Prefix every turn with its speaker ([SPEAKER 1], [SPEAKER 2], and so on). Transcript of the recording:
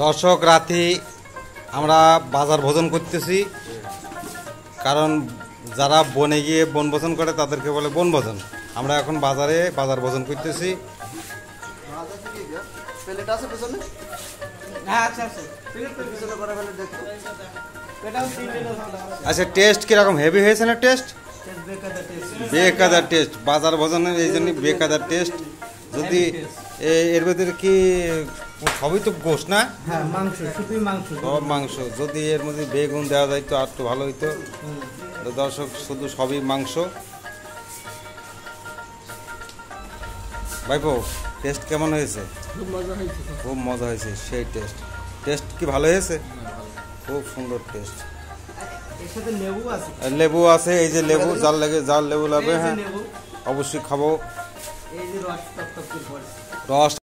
[SPEAKER 1] দর্শক, রাতে আমরা বাজার ভোজন করতেছি, কারণ যারা বনে গিয়ে বনভোজন করে তাদেরকে বলে বনভোজন। আমরা এখন বাজারে বাজার ভোজন করতেছি। আচ্ছা, টেস্ট কিরকম? হেভি হয়েছে না টেস্ট? বেকাদার টেস্ট বাজার ভোজনের, এই জন্য বেকাদার টেস্ট। যদি এর ভিতরে কি সবই তো গোশ না? সব মাংস। যদি এর মধ্যে বেগুন দেওয়া যাইতো আর তো ভালো হইতো। দর্শক, শুধু সবই মাংস। ভাইপো, টেস্ট কেমন হয়েছে? খুব মজা হয়েছে, সেই টেস্ট। টেস্ট কি ভালো হয়েছে? খুব সুন্দর টেস্ট। লেবু আছে, এই যে লেবু, যার লেবু লাগবে, হ্যাঁ অবশ্যই খাবো। রস